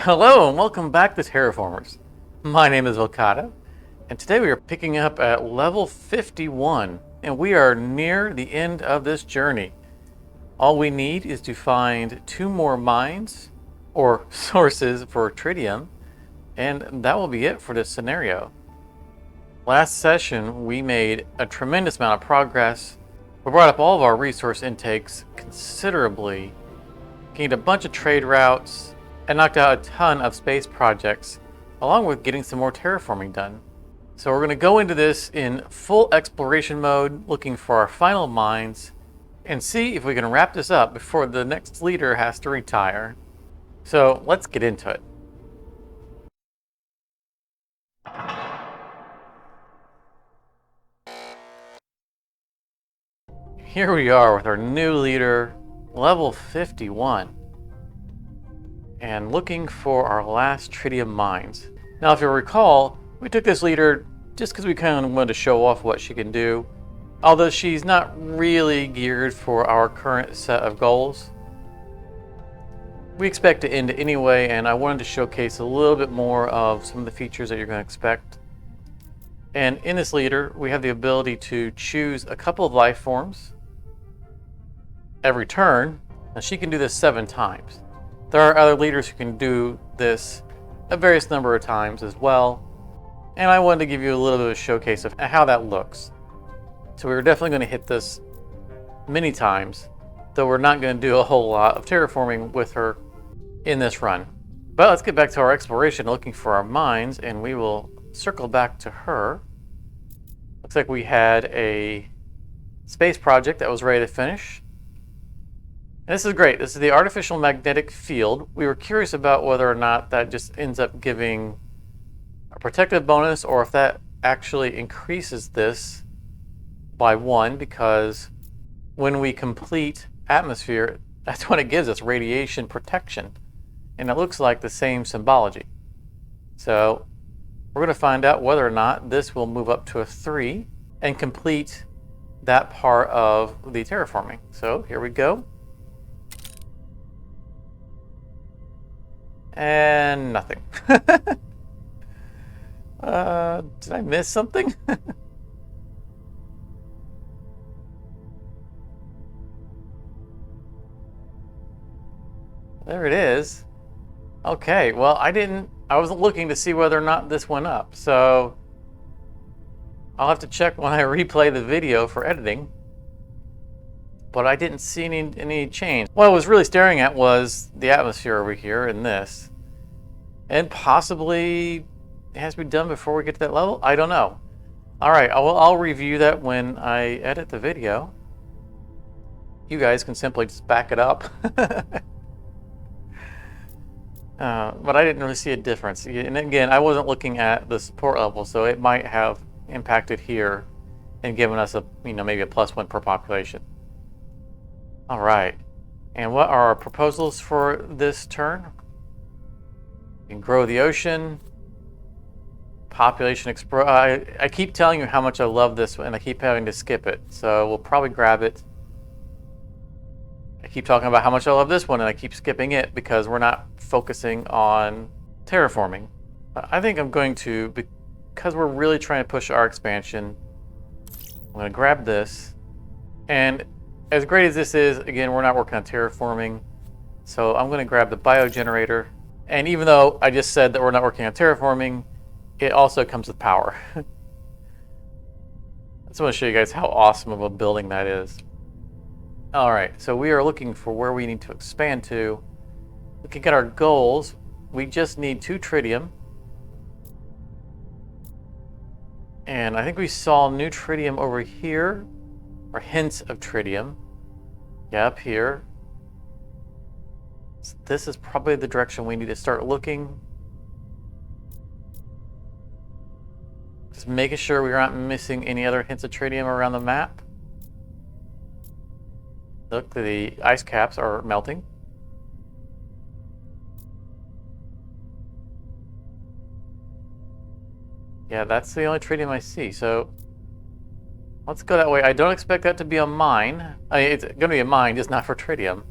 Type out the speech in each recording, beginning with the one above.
Hello and welcome back to Terraformers. My name is Volcata, and today we are picking up at level 51, and we are near the end of this journey. All we need is to find 2 more mines, or sources for tritium, and that will be it for this scenario. Last session we made a tremendous amount of progress. We brought up all of our resource intakes considerably, gained a bunch of trade routes, and knocked out a ton of space projects, along with getting some more terraforming done. So we're going to go into this in full exploration mode, looking for our final mines, and see if we can wrap this up before the next leader has to retire. So let's get into it. Here we are with our new leader, level 51. And looking for our last tritium mines. Now, if you'll recall, we took this leader just because we kind of wanted to show off what she can do, although she's not really geared for our current set of goals. We expect to end it anyway, and I wanted to showcase a little bit more of some of the features that you're going to expect. And in this leader, we have the ability to choose a couple of life forms every turn, and she can do this 7 times. There are other leaders who can do this a various number of times as well, and I wanted to give you a little bit of a showcase of how that looks. So we're definitely going to hit this many times, though we're not going to do a whole lot of terraforming with her in this run. But let's get back to our exploration, looking for our mines, and we will circle back to her. Looks like we had a space project that was ready to finish. And this is great. This is the artificial magnetic field. We were curious about whether or not that just ends up giving a protective bonus, or if that actually increases this by 1, because when we complete atmosphere, that's when it gives us radiation protection. And it looks like the same symbology. So we're going to find out whether or not this will move up to a 3 and complete that part of the terraforming. So here we go. And nothing. Did I miss something? There it is. Okay, well, I wasn't looking to see whether or not this went up, so I'll have to check when I replay the video for editing. But I didn't see any change. What I was really staring at was the atmosphere over here in this. And possibly it has to be done before we get to that level? I don't know. Alright, I'll review that when I edit the video. You guys can simply just back it up. But I didn't really see a difference. And again, I wasn't looking at the support level, so it might have impacted here and given us a, maybe a +1 per population. All right, and what are our proposals for this turn? We can grow the ocean, population I keep telling you how much I love this, and I keep having to skip it, so we'll probably grab it. I keep talking about how much I love this one, and I keep skipping it because we're not focusing on terraforming. I think I'm going to, because we're really trying to push our expansion, I'm going to grab this. And as great as this is, again, we're not working on terraforming, so I'm going to grab the biogenerator. And even though I just said that we're not working on terraforming, it also comes with power. I just want to show you guys how awesome of a building that is. All right, so we are looking for where we need to expand to. Looking at our goals, we just need 2 tritium. And I think we saw new tritium over here, or hints of tritium. Yeah, up here. So this is probably the direction we need to start looking. Just making sure we aren't missing any other hints of tritium around the map. Look, the ice caps are melting. Yeah, that's the only tritium I see, so let's go that way. I don't expect that to be a mine. It's going to be a mine, just not for tritium.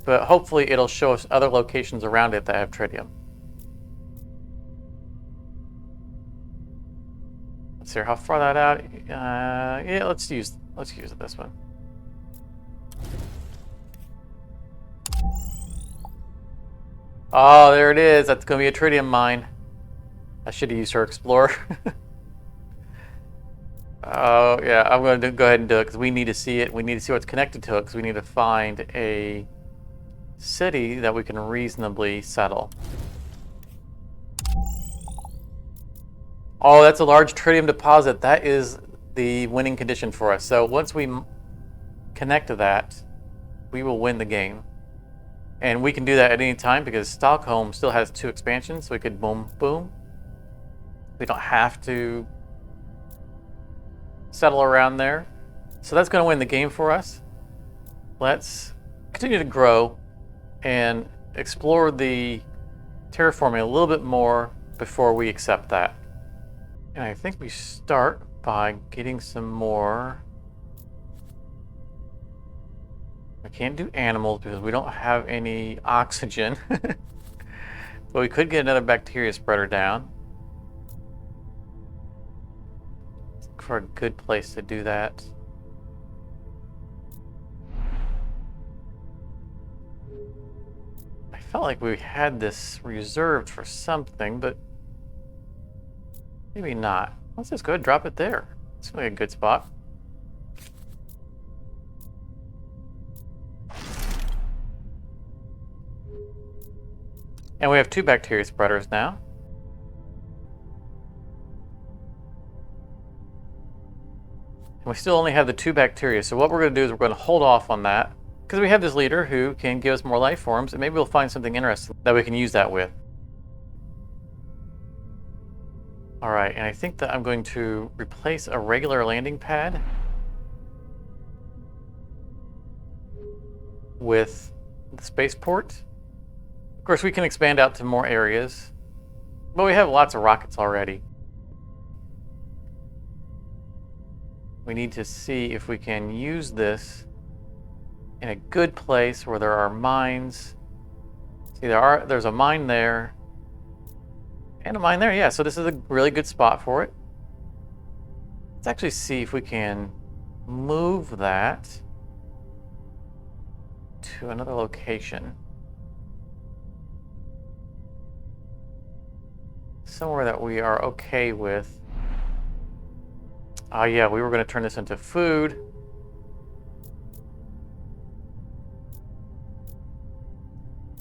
But hopefully it'll show us other locations around it that have tritium. see how far that out. Yeah, let's use this one. Oh, there it is. That's gonna be a tritium mine. I should have used her explorer. Oh yeah, I'm going to go ahead and do it because we need to see it. We need to see what's connected to it because we need to find a city that we can reasonably settle. Oh, that's a large tritium deposit. That is the winning condition for us. So once we connect to that, we will win the game. And we can do that at any time because Stockholm still has 2 expansions, so we could boom, boom. We don't have to settle around there. So that's going to win the game for us. Let's continue to grow and explore the terraforming a little bit more before we accept that. And I think we start by getting some more. I can't do animals because we don't have any oxygen. But we could get another bacteria spreader down. Look for a good place to do that. I felt like we had this reserved for something, but maybe not. Let's just go ahead and drop it there. It's gonna be a good spot. And we have 2 bacteria spreaders now. And we still only have the 2 bacteria. So what we're going to do is we're going to hold off on that because we have this leader who can give us more life forms, and maybe we'll find something interesting that we can use that with. All right, and I think that I'm going to replace a regular landing pad with the spaceport. Of course, we can expand out to more areas, but we have lots of rockets already. We need to see if we can use this in a good place where there are mines. See, there's a mine there and a mine there. Yeah, so this is a really good spot for it. Let's actually see if we can move that to another location. Somewhere that we are okay with. Oh yeah, we were going to turn this into food.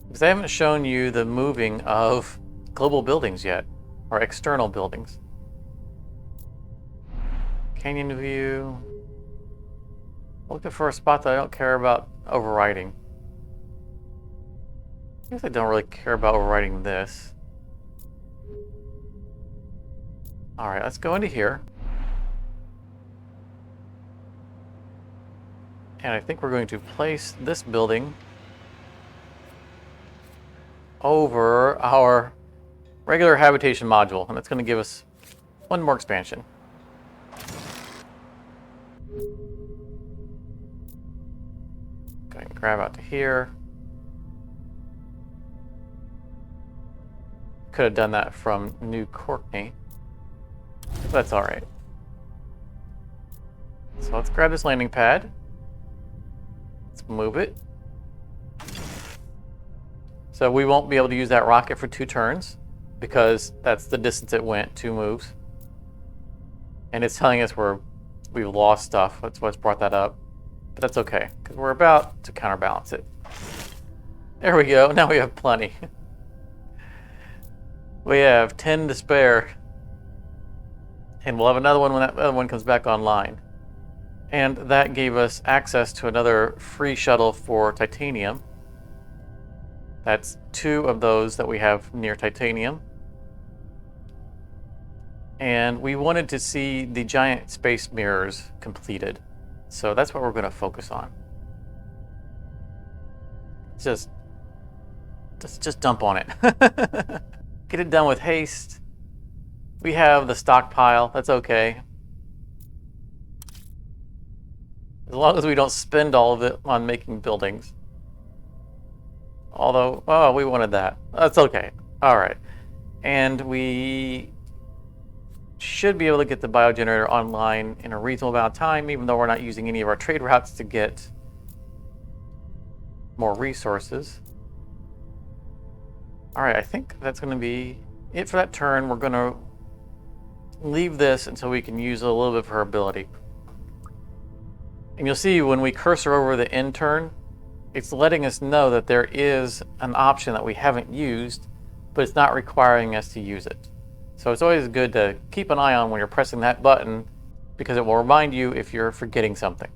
Because I haven't shown you the moving of global buildings yet, or external buildings. Canyon view. Looking for a spot that I don't care about overriding. I guess I don't really care about overriding this. Alright, let's go into here. And I think we're going to place this building over our regular habitation module, and that's going to give us 1 more expansion. Go ahead and grab out to here. Could have done that from New Courtney. That's all right. So let's grab this landing pad. Let's move it. So we won't be able to use that rocket for 2 turns because that's the distance it went, 2 moves. And it's telling us we've lost stuff. That's what's brought that up. But that's okay because we're about to counterbalance it. There we go. Now we have plenty. We have 10 to spare. And we'll have another one when that other one comes back online. And that gave us access to another free shuttle for titanium. That's 2 of those that we have near titanium. And we wanted to see the giant space mirrors completed. So that's what we're going to focus on. Just dump on it. Get it done with haste. We have the stockpile. That's okay. As long as we don't spend all of it on making buildings. Although, oh, we wanted that. That's okay. All right. And we should be able to get the biogenerator online in a reasonable amount of time, even though we're not using any of our trade routes to get more resources. All right, I think that's going to be it for that turn. We're going to leave this until we can use a little bit of her ability. And you'll see when we cursor over the end turn, it's letting us know that there is an option that we haven't used, but it's not requiring us to use it. So it's always good to keep an eye on when you're pressing that button, because it will remind you if you're forgetting something.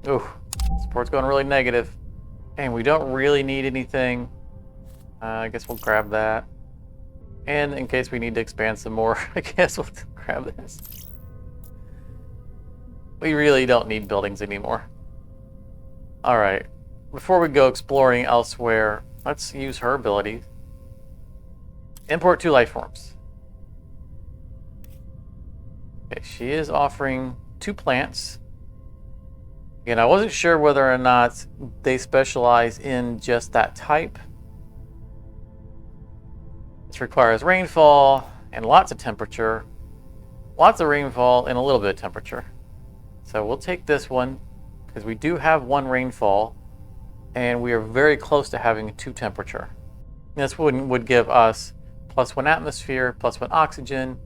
Ooh, support's going really negative. And we don't really need anything. I guess we'll grab that. And in case we need to expand some more, I guess we'll grab this. We really don't need buildings anymore. All right, before we go exploring elsewhere, let's use her ability. Import 2 lifeforms. Okay, she is offering 2 plants. Again, I wasn't sure whether or not they specialize in just that type. This requires rainfall and lots of temperature. Lots of rainfall and a little bit of temperature. So we'll take this one because we do have 1 rainfall and we are very close to having 2 temperature. This would give us +1 atmosphere, +1 oxygen,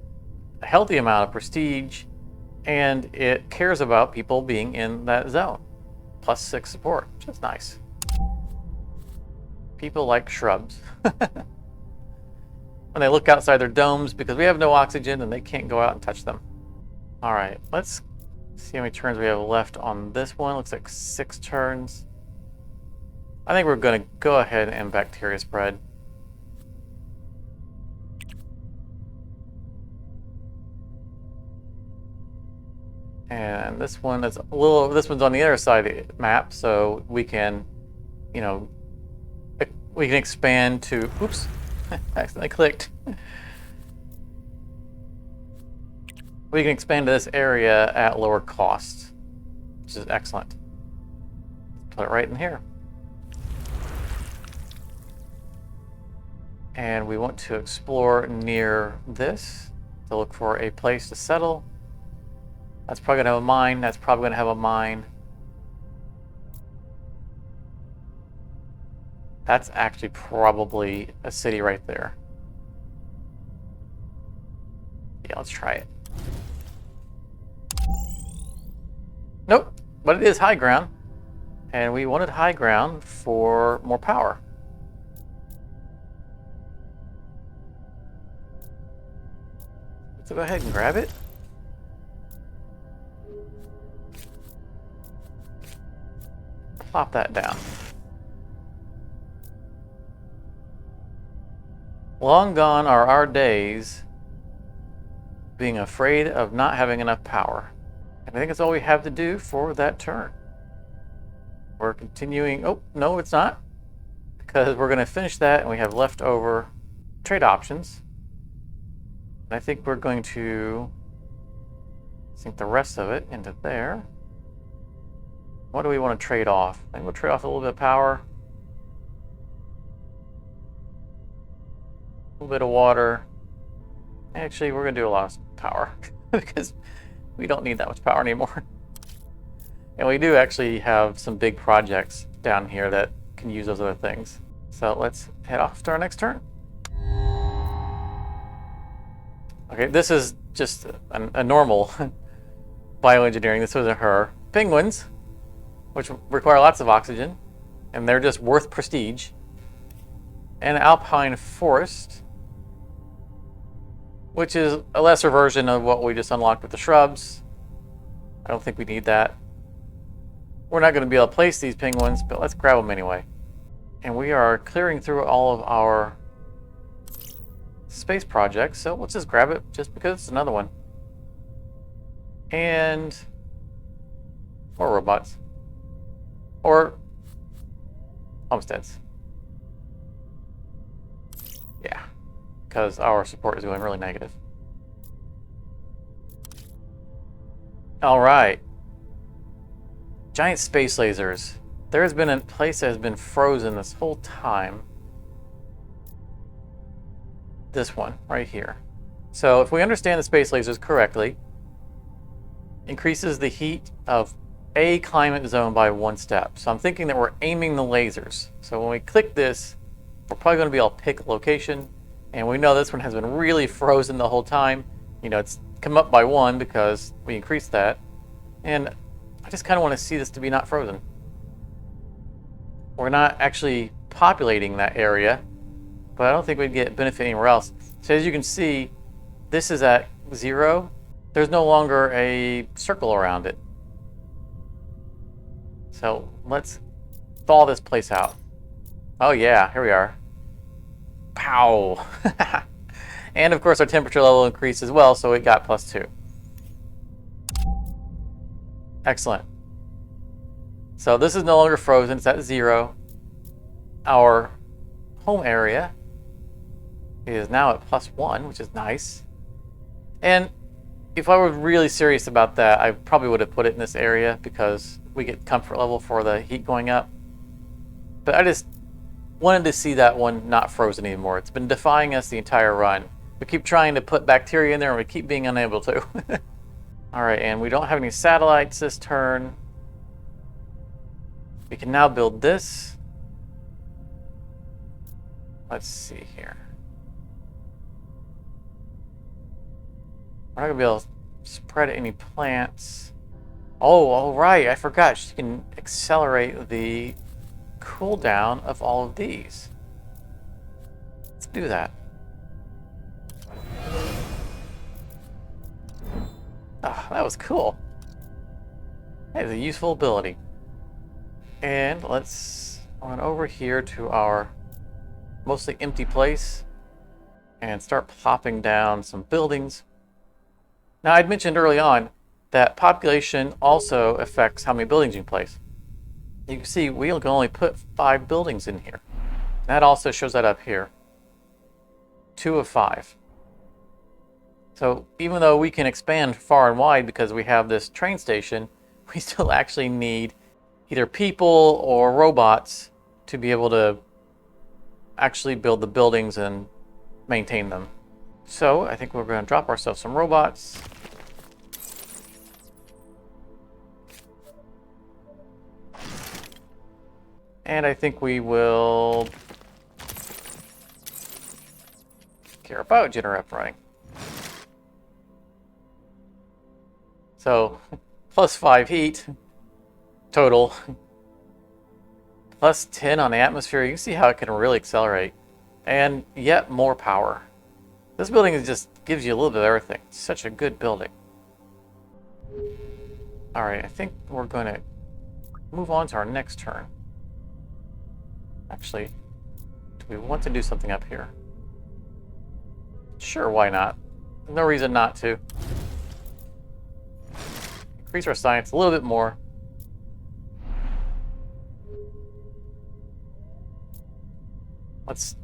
a healthy amount of prestige, and it cares about people being in that zone. +6 support, which is nice. People like shrubs. When they look outside their domes, because we have no oxygen and they can't go out and touch them. All right, let's see how many turns we have left on this one. Looks like 6 turns. I think we're going to go ahead and bacteria spread. And this one is this one's on the other side of the map, so we can, we can expand to, oops, I accidentally clicked. We can expand to this area at lower cost, which is excellent. Put it right in here. And we want to explore near this to look for a place to settle. That's probably going to have a mine. That's probably going to have a mine. That's actually probably a city right there. Yeah, let's try it. Nope, but it is high ground. And we wanted high ground for more power. So go ahead and grab it. Plop that down. Long gone are our days being afraid of not having enough power. And I think that's all we have to do for that turn. We're continuing. Oh, no, it's not. Because we're going to finish that and we have leftover trade options. And I think we're going to sink the rest of it into there. What do we want to trade off? I think we'll trade off a little bit of power. A little bit of water. Actually, we're going to do a lot of power because we don't need that much power anymore. And we do actually have some big projects down here that can use those other things. So let's head off to our next turn. Okay, this is just a normal bioengineering. This wasn't her. Penguins, which require lots of oxygen, and they're just worth prestige. And alpine forest, which is a lesser version of what we just unlocked with the shrubs. I don't think we need that. We're not going to be able to place these penguins, but let's grab them anyway. And we are clearing through all of our space projects, so let's just grab it just because it's another one. And more robots. Or homesteads. Yeah, because our support is going really negative. All right. Giant space lasers. There has been a place that has been frozen this whole time. this one right here. So if we understand the space lasers correctly, increases the heat of a climate zone by 1 step. So I'm thinking that we're aiming the lasers. So when we click this, we're probably going to be able to pick a location. And we know this one has been really frozen the whole time. You know, it's come up by 1 because we increased that. And I just kind of want to see this to be not frozen. We're not actually populating that area, but I don't think we'd get benefit anywhere else. So as you can see, this is at 0. There's no longer a circle around it. So let's thaw this place out. Oh yeah, here we are. Pow! And of course our temperature level increased as well, so it got +2. Excellent. So this is no longer frozen, it's at 0. Our home area is now at +1, which is nice. And if I were really serious about that, I probably would have put it in this area because we get comfort level for the heat going up. But I just wanted to see that one not frozen anymore. It's been defying us the entire run. We keep trying to put bacteria in there and we keep being unable to. Alright, and we don't have any satellites this turn. We can now build this. Let's see here. We're not going to be able to spread any plants. Oh, all right. I forgot. She can accelerate the cooldown of all of these. Let's do that. Ah, that was cool. That is a useful ability. And let's run over here to our mostly empty place and start plopping down some buildings. Now, I'd mentioned early on that population also affects how many buildings you can place. You can see we can only put 5 buildings in here. That also shows that up here. 2 of 5. So even though we can expand far and wide because we have this train station, we still actually need either people or robots to be able to actually build the buildings and maintain them. So I think we're going to drop ourselves some robots. And I think we will get our biogenerator up running. So +5 heat total, +10 on the atmosphere. You can see how it can really accelerate, and yet more power. This building is just gives you a little bit of everything. It's such a good building. All right, I think we're going to move on to our next turn. Actually, do we want to do something up here? Sure, why not? No reason not to. Increase our science a little bit more. Let's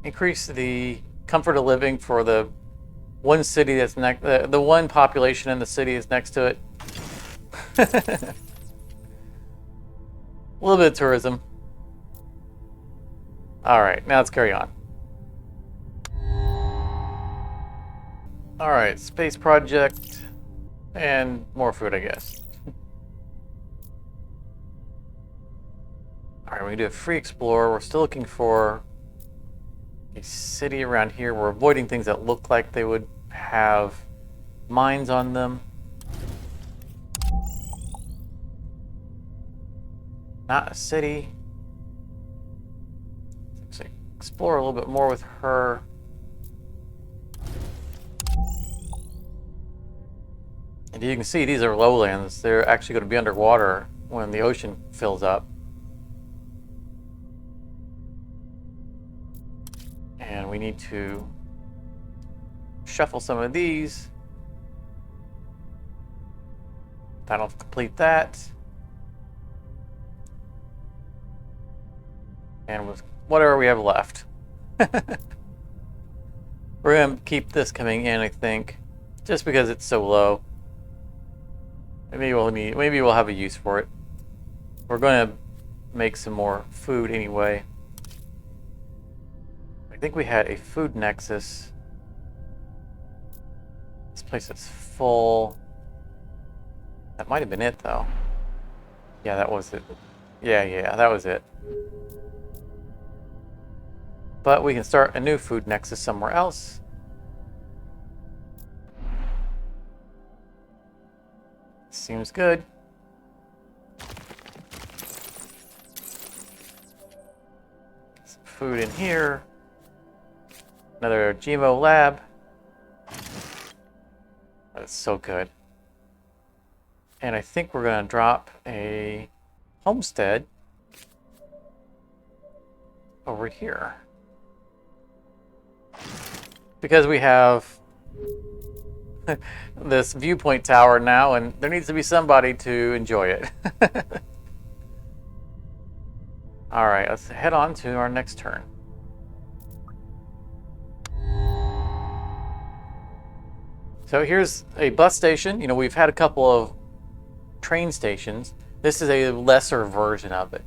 increase the comfort of living for the one city that's next, the one population in the city is next to it. A little bit of tourism. All right, now let's carry on. All right, space project and more food, I guess. All right, we can do a free explorer. We're still looking for a city around here. We're avoiding things that look like they would have mines on them. Not a city. Let's explore a little bit more with her. And you can see these are lowlands. They're actually going to be underwater when the ocean fills up. And we need to shuffle some of these. That'll complete that. And with whatever we have left. We're going to keep this coming in, I think, just because it's so low. Maybe we'll have a use for it. We're going to make some more food anyway. I think we had a food nexus. This place is full. That might have been it, though. Yeah, that was it. Yeah, that was it. But we can start a new food nexus somewhere else. Seems good. Some food in here. Another GMO lab. That's so good. And I think we're going to drop a homestead over here. Because we have this viewpoint tower now, and there needs to be somebody to enjoy it. Alright, let's head on to our next turn. So here's a bus station. You know, we've had a couple of train stations. This is a lesser version of it.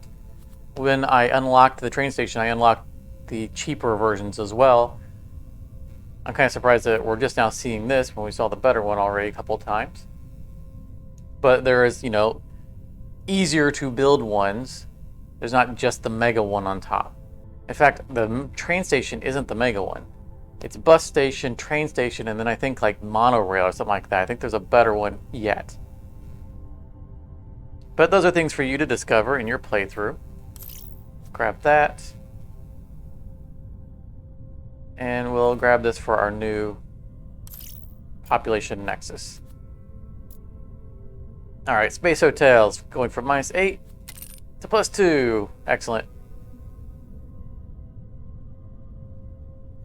When I unlocked the train station, I unlocked the cheaper versions as well. I'm kind of surprised that we're just now seeing this when we saw the better one already a couple of times. But there is, you know, easier to build ones. There's not just the mega one on top. In fact, the train station isn't the mega one. It's bus station, train station, and then I think like monorail or something like that. I think there's a better one yet. But those are things for you to discover in your playthrough. Grab that. And we'll grab this for our new population nexus. Alright, space hotels going from -8 to +2. Excellent.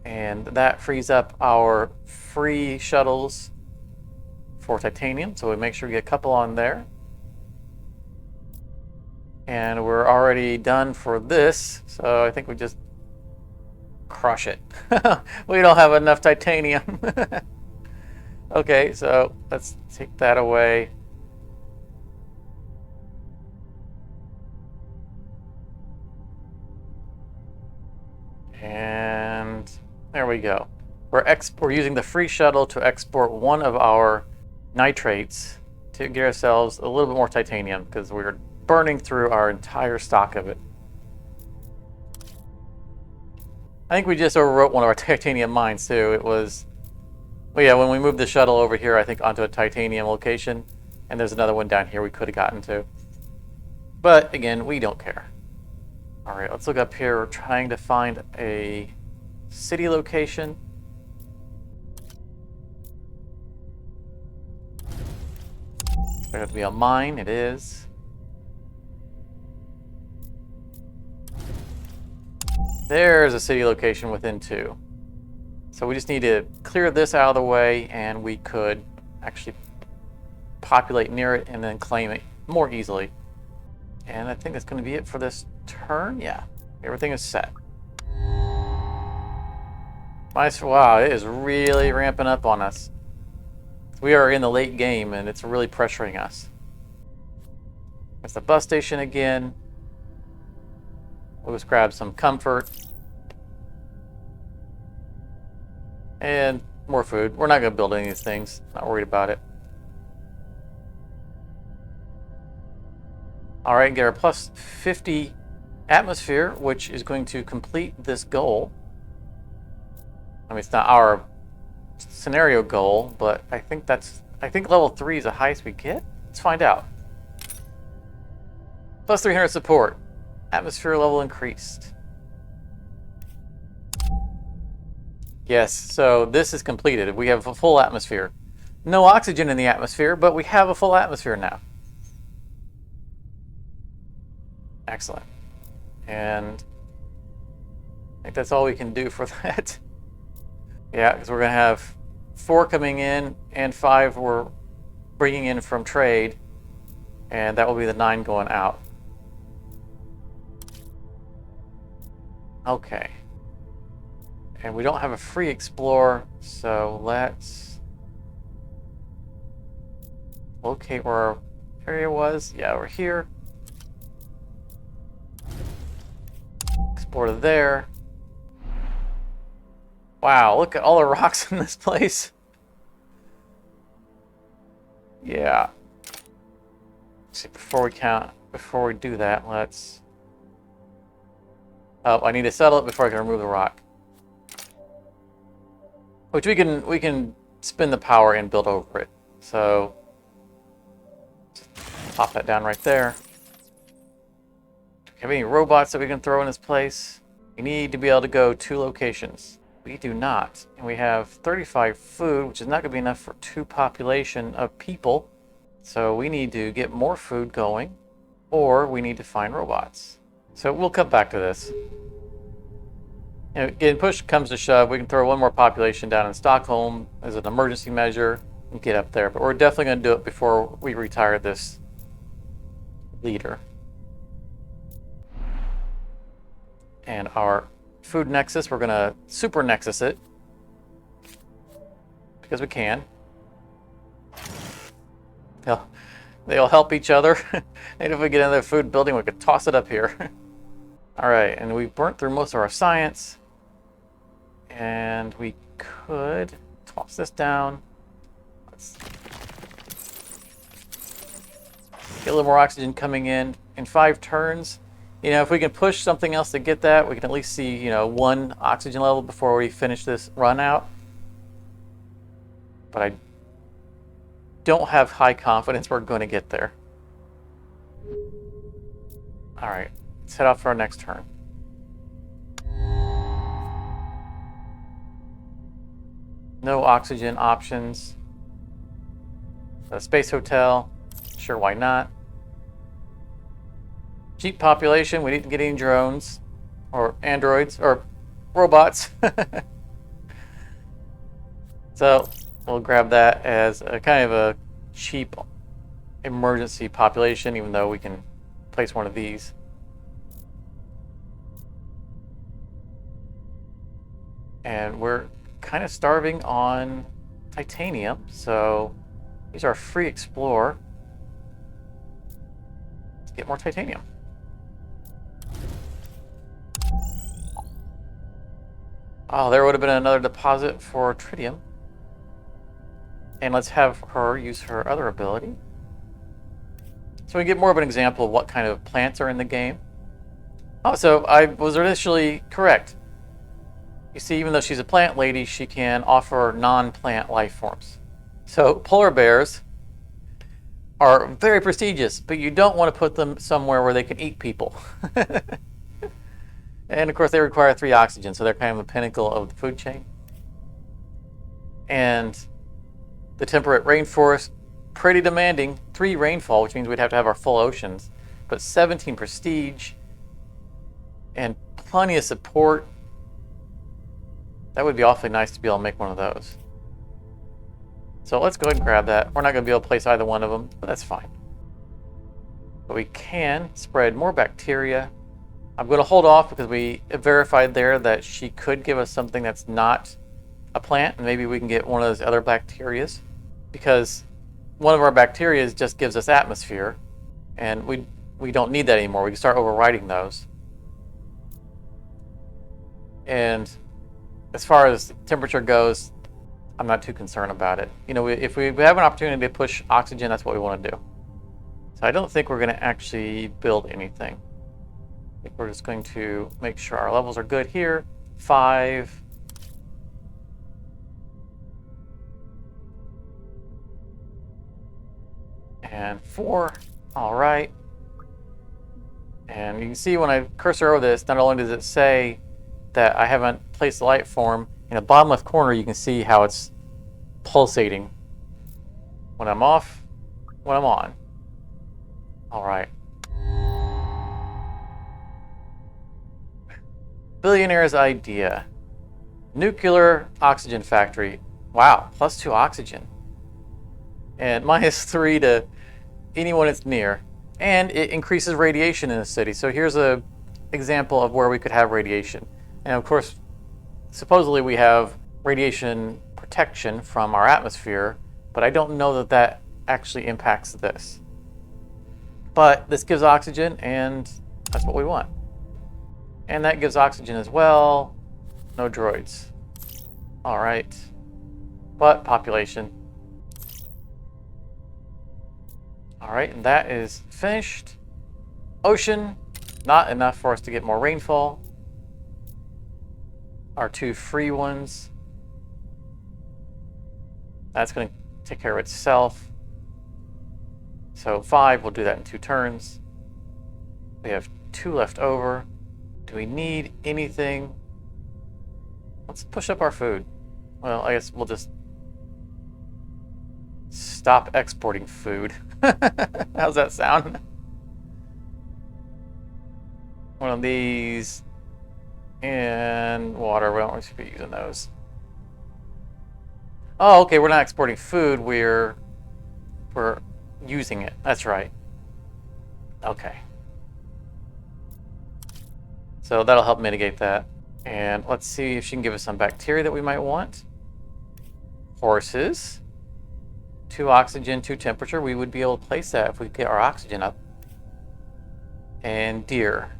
And that frees up our free shuttles for titanium, so we make sure we get a couple on there. And we're already done for this, so I think we just crush it. We don't have enough titanium. Okay, so let's take that away. And there we go. We're using the free shuttle to export one of our nitrates to get ourselves a little bit more titanium because we're burning through our entire stock of it. I think we just overwrote one of our titanium mines too. It was, well, yeah, when we moved the shuttle over here, I think onto a titanium location, and there's another one down here we could have gotten to. But again, we don't care. All right, let's look up here. We're trying to find a city location. There has to be a mine. It is. There's a city location within 2. So we just need to clear this out of the way, and we could actually populate near it and then claim it more easily. And I think that's going to be it for this turn. Yeah, everything is set. Nice. Wow, it is really ramping up on us. We are in the late game, and it's really pressuring us. There's the bus station again. We'll just grab some comfort. And more food. We're not going to build any of these things. Not worried about it. Alright, get our plus 50 atmosphere, which is going to complete this goal. I mean, it's not our scenario goal, but I think level 3 is the highest we get. Let's find out. Plus 300 support. Atmosphere level increased. Yes, so this is completed. We have a full atmosphere. No oxygen in the atmosphere, but we have a full atmosphere now. Excellent. And I think that's all we can do for that. Yeah, because we're going to have 4 coming in and 5 we're bringing in from trade. And that will be the 9 going out. Okay. And we don't have a free explorer, so let's locate where our area was. Yeah, we're here. Explore there. Wow, look at all the rocks in this place. Yeah. See, before we do that, let's... Oh, I need to settle it before I can remove the rock. Which we can spin the power and build over it. So pop that down right there. Do we have any robots that we can throw in this place? We need to be able to go 2 locations. We do not. And we have 35 food, which is not going to be enough for 2 population of people. So we need to get more food going, or we need to find robots. So we'll come back to this. You know, again, push comes to shove, we can throw 1 more population down in Stockholm as an emergency measure and get up there. But we're definitely going to do it before we retire this leader. And our food nexus, we're going to super nexus it because we can. They'll help each other. And if we get into the food building, we could toss it up here. All right, and we burnt through most of our science. And we could toss this down. Let's get a little more oxygen coming in 5 turns. You know, if we can push something else to get that, we can at least see, you know, 1 oxygen level before we finish this run out. But I don't have high confidence we're going to get there. All right, let's head off for our next turn. No oxygen options. A space hotel, sure, why not? Cheap population, we didn't get any drones or androids or robots. So we'll grab that as a kind of a cheap emergency population, even though we can place 1 of these. And we're kind of starving on titanium, so use our free explore to get more titanium. Oh, there would have been another deposit for tritium. And let's have her use her other ability. So we get more of an example of what kind of plants are in the game. Oh, so I was initially correct. You see, even though she's a plant lady, she can offer non-plant life forms. So polar bears are very prestigious, but you don't want to put them somewhere where they can eat people. And of course, they require 3 oxygen, so they're kind of the pinnacle of the food chain. And the temperate rainforest, pretty demanding. 3 rainfall, which means we'd have to have our full oceans, but 17 prestige and plenty of support. That would be awfully nice to be able to make 1 of those. So let's go ahead and grab that. We're not going to be able to place either one of them, but that's fine. But we can spread more bacteria. I'm going to hold off because we verified there that she could give us something that's not a plant, and maybe we can get 1 of those other bacterias, because 1 of our bacteria just gives us atmosphere, and we don't need that anymore. We can start overriding those. And as far as temperature goes, I'm not too concerned about it. You know, if we have an opportunity to push oxygen, that's what we want to do. So I don't think we're going to actually build anything. I think we're just going to make sure our levels are good here. 5. And 4. All right. And you can see when I cursor over this, not only does it say that I haven't placed the light form, in the bottom left corner you can see how it's pulsating when I'm off, when I'm on. All right. Billionaire's idea. Nuclear oxygen factory. Wow, +2 oxygen. And -3 to anyone it's near. And it increases radiation in the city. So here's a example of where we could have radiation. And of course, supposedly we have radiation protection from our atmosphere, but I don't know that that actually impacts this. But this gives oxygen, and that's what we want. And that gives oxygen as well. No droids. All right. But population. All right, and that is finished. Ocean, not enough for us to get more rainfall. Our 2 free ones. That's going to take care of itself. So 5, we'll do that in 2 turns. We have 2 left over. Do we need anything? Let's push up our food. Well, I guess we'll just stop exporting food. How's that sound? One of these and water. We don't really should be using those. Oh, okay. We're not exporting food. We're using it. That's right. Okay. So that'll help mitigate that. And let's see if she can give us some bacteria that we might want. Horses. 2 oxygen, 2 temperature. We would be able to place that if we get our oxygen up. And deer.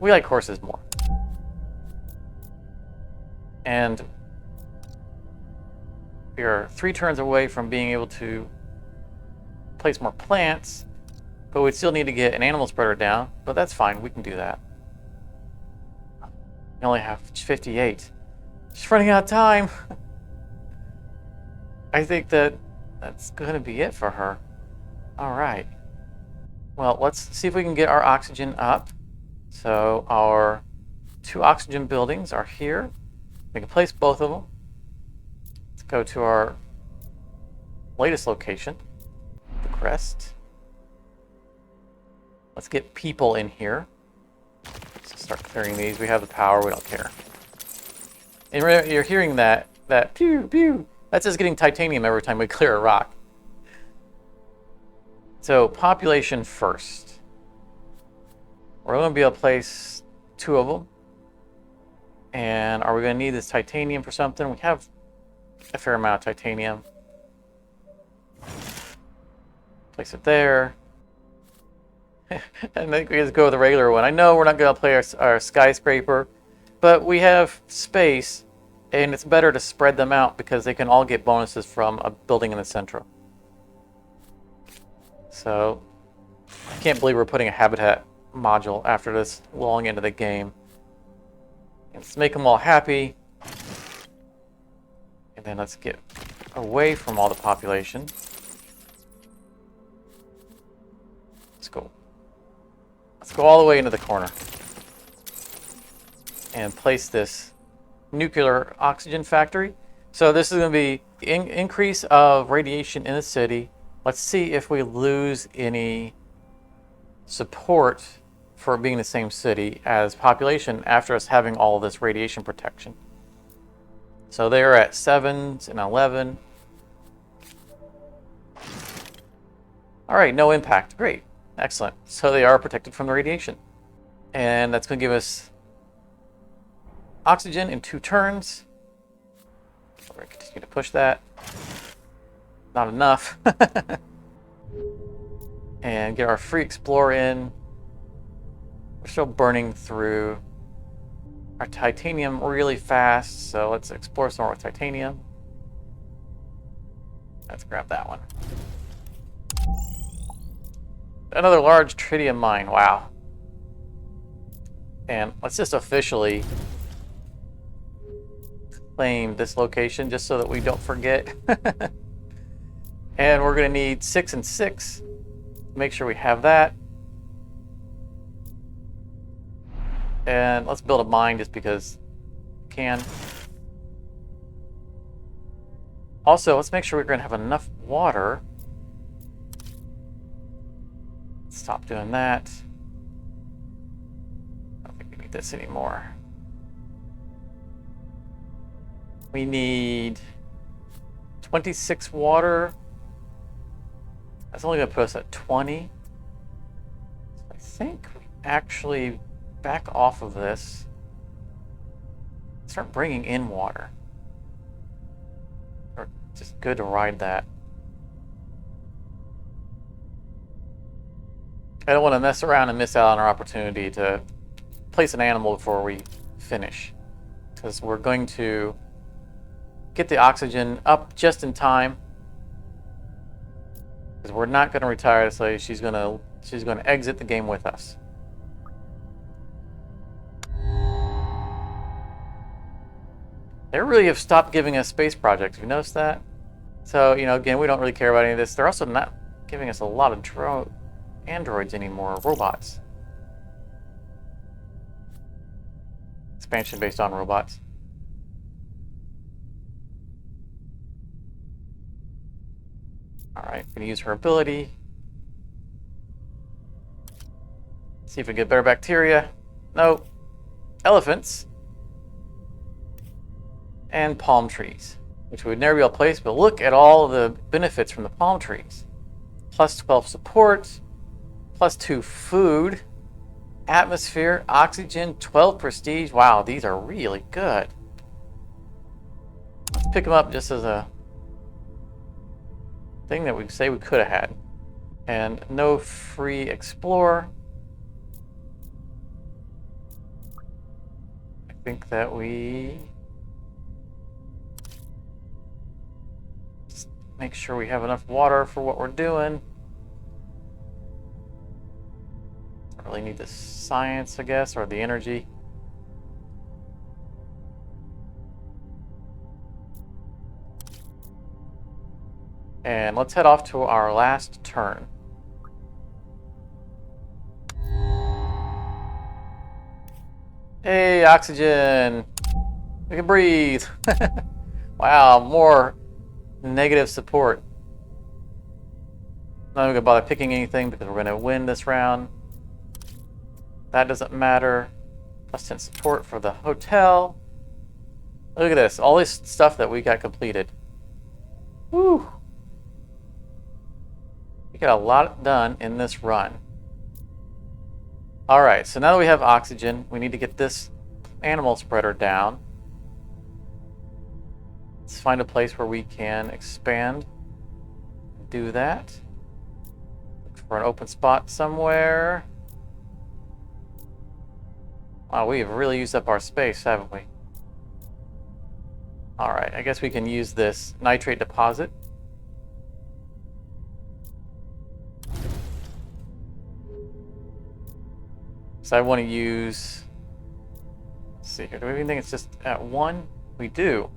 We like horses more. And we are 3 turns away from being able to place more plants, but we still need to get an animal spreader down, but that's fine, we can do that. We only have 58. Just running out of time. I think that's going to be it for her. All right. Well, let's see if we can get our oxygen up. So our 2 oxygen buildings are here. We can place both of them. Let's go to our latest location, the crest. Let's get people in here. Let's start clearing these. We have the power. We don't care. And you're hearing that pew pew. That's just getting titanium every time we clear a rock. So population first. We're going to be able to place 2 of them. And are we going to need this titanium for something? We have a fair amount of titanium. Place it there. And then we just go with the regular one. I know we're not going to play our skyscraper, but we have space, and it's better to spread them out because they can all get bonuses from a building in the center. So, I can't believe we're putting a habitat module after this long into the game. Let's make them all happy. And then let's get away from all the population. Let's go. Let's go all the way into the corner. And place this nuclear oxygen factory. So this is going to be increase of radiation in the city. Let's see if we lose any support for being the same city as population after us having all of this radiation protection. So they're at 7s and 11. All right, no impact. Great. Excellent. So they are protected from the radiation. And that's going to give us oxygen in 2 turns. We're going to continue to push that. Not enough. And get our free explorer in. We're still burning through our titanium really fast, so let's explore some more with titanium. Let's grab that one. Another large tritium mine, wow. And let's just officially claim this location just so that we don't forget. And we're going to need 6 and 6. Make sure we have that. And let's build a mine just because we can. Also, let's make sure we're going to have enough water. Stop doing that. I don't think we need this anymore. We need 26 water. That's only going to put us at 20. So I think we actually back off of this. Start bringing in water. Or just good to ride that. I don't want to mess around and miss out on our opportunity to place an animal before we finish. because we're going to get the oxygen up just in time. Because we're not going to retire, so she's going to exit the game with us. They really have stopped giving us space projects. Have you noticed that? So, you know, again, we don't really care about any of this. They're also not giving us a lot of androids anymore, robots. Expansion based on robots. Alright, gonna use her ability. See if we get better bacteria. No. Elephants. And palm trees, which we would never be able to place, but look at all of the benefits from the palm trees. Plus 12 support, plus 2 food, atmosphere, oxygen, 12 prestige. Wow, these are really good. Let's pick them up just as a thing that we say we could have had. And no free explore. I think that we just make sure we have enough water for what we're doing. I really need the science, I guess, or the energy. And let's head off to our last turn. Hey, oxygen! We can breathe! Wow, more negative support. Not even gonna bother picking anything because we're gonna win this round. That doesn't matter. Plus 10 support for the hotel. Look at this, all this stuff that we got completed. Woo! We got a lot done in this run. Alright, so now that we have oxygen, we need to get this animal spreader down. Let's find a place where we can expand. Do that. Look for an open spot somewhere. Wow, we have really used up our space, haven't we? Alright, I guess we can use this nitrate deposit. So I want to use, let's see here, do we even think it's just at 1? We do.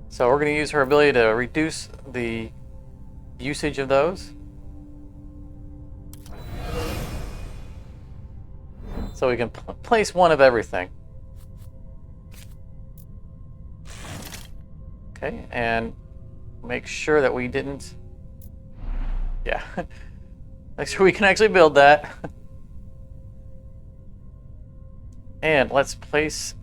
So we're going to use her ability to reduce the usage of those. So we can place 1 of everything. Okay, and make sure that we didn't, yeah, make sure we can actually build that. And let's place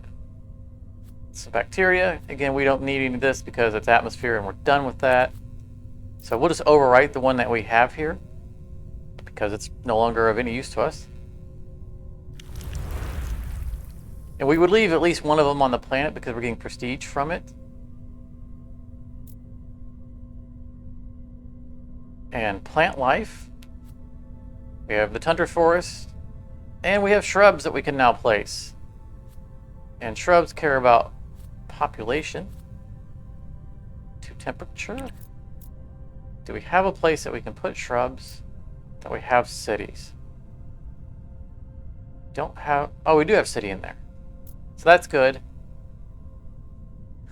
some bacteria. Again, we don't need any of this because it's atmosphere and we're done with that. So we'll just overwrite the one that we have here because it's no longer of any use to us. And we would leave at least one of them on the planet because we're getting prestige from it. And plant life. We have the tundra forest. And we have shrubs that we can now place. And shrubs care about population to temperature. Do we have a place that we can put shrubs? That we have cities? Don't have, oh, we do have city in there. So that's good.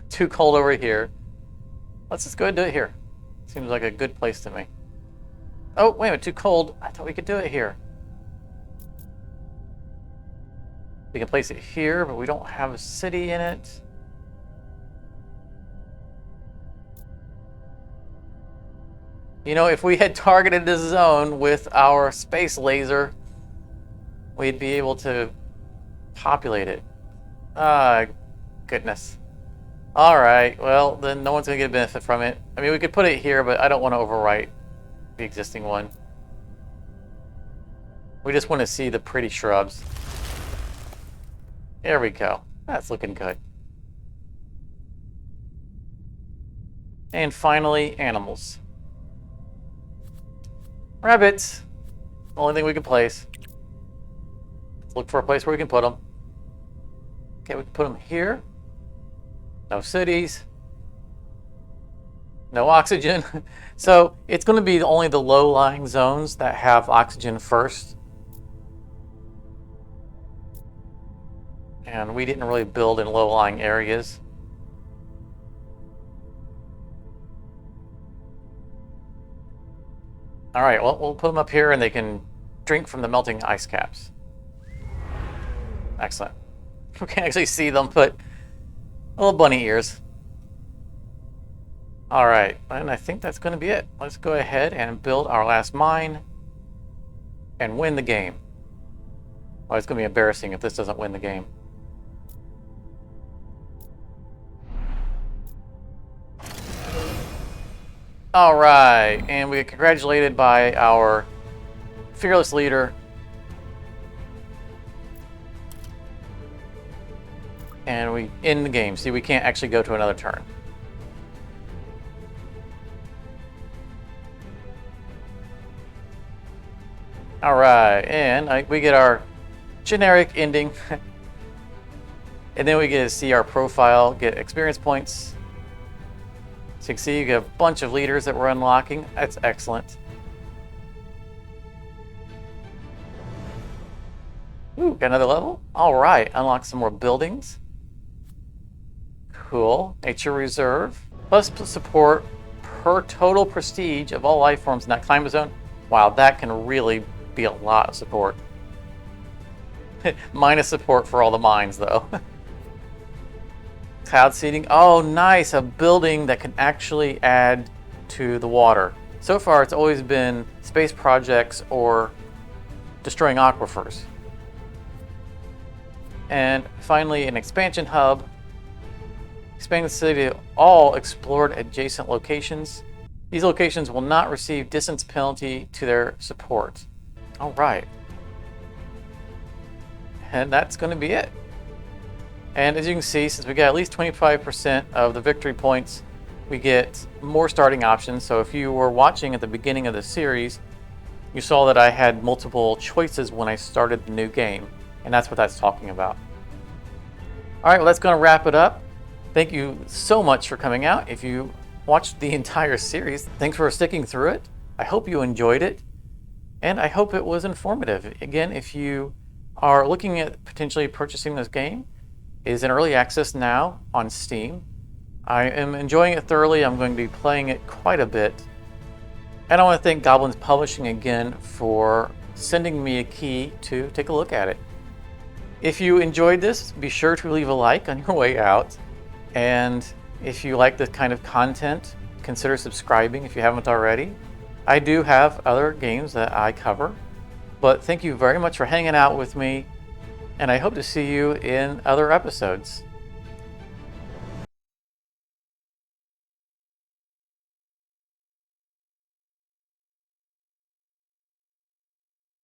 Too cold over here. Let's just go ahead and do it here. Seems like a good place to me. Oh, wait a minute, too cold. I thought we could do it here. We can place it here, but we don't have a city in it. You know, if we had targeted this zone with our space laser, we'd be able to populate it. Ah, goodness. Alright, well, then no one's going to get a benefit from it. I mean, we could put it here, but I don't want to overwrite the existing one. We just want to see the pretty shrubs. There we go. That's looking good. And finally, animals. Rabbits. Only thing we can place. Let's look for a place where we can put them. Okay, we can put them here. No cities. No oxygen. So it's going to be only the low-lying zones that have oxygen first. And we didn't really build in low-lying areas. All right, well, we'll put them up here and they can drink from the melting ice caps. Excellent. We can actually see them put little bunny ears. All right, and I think that's going to be it. Let's go ahead and build our last mine and win the game. Well, it's going to be embarrassing if this doesn't win the game. All right, and we get congratulated by our fearless leader. And we end the game. See, we can't actually go to another turn. All right, and we get our generic ending. And then we get to see our profile, get experience points. So you can see you get a bunch of leaders that we're unlocking. That's excellent. Ooh, got another level. All right, unlock some more buildings. Cool. Nature reserve. Plus support per total prestige of all life forms in that climate zone. Wow, that can really be a lot of support. Minus support for all the mines, though. Cloud seeding. Oh, nice. A building that can actually add to the water. So far, it's always been space projects or destroying aquifers. And finally, an expansion hub. Expand the city to all explored adjacent locations. These locations will not receive distance penalty to their support. All right. And that's going to be it. And as you can see, since we got at least 25% of the victory points, we get more starting options. So if you were watching at the beginning of the series, you saw that I had multiple choices when I started the new game. And that's what that's talking about. All right, well, that's going to wrap it up. Thank you so much for coming out. If you watched the entire series, thanks for sticking through it. I hope you enjoyed it. And I hope it was informative. Again, if you are looking at potentially purchasing this game, it is in early access now on Steam. I am enjoying it thoroughly. I'm going to be playing it quite a bit. And I want to thank Goblins Publishing again for sending me a key to take a look at it. If you enjoyed this, be sure to leave a like on your way out. And if you like this kind of content, consider subscribing if you haven't already. I do have other games that I cover. But thank you very much for hanging out with me. And I hope to see you in other episodes.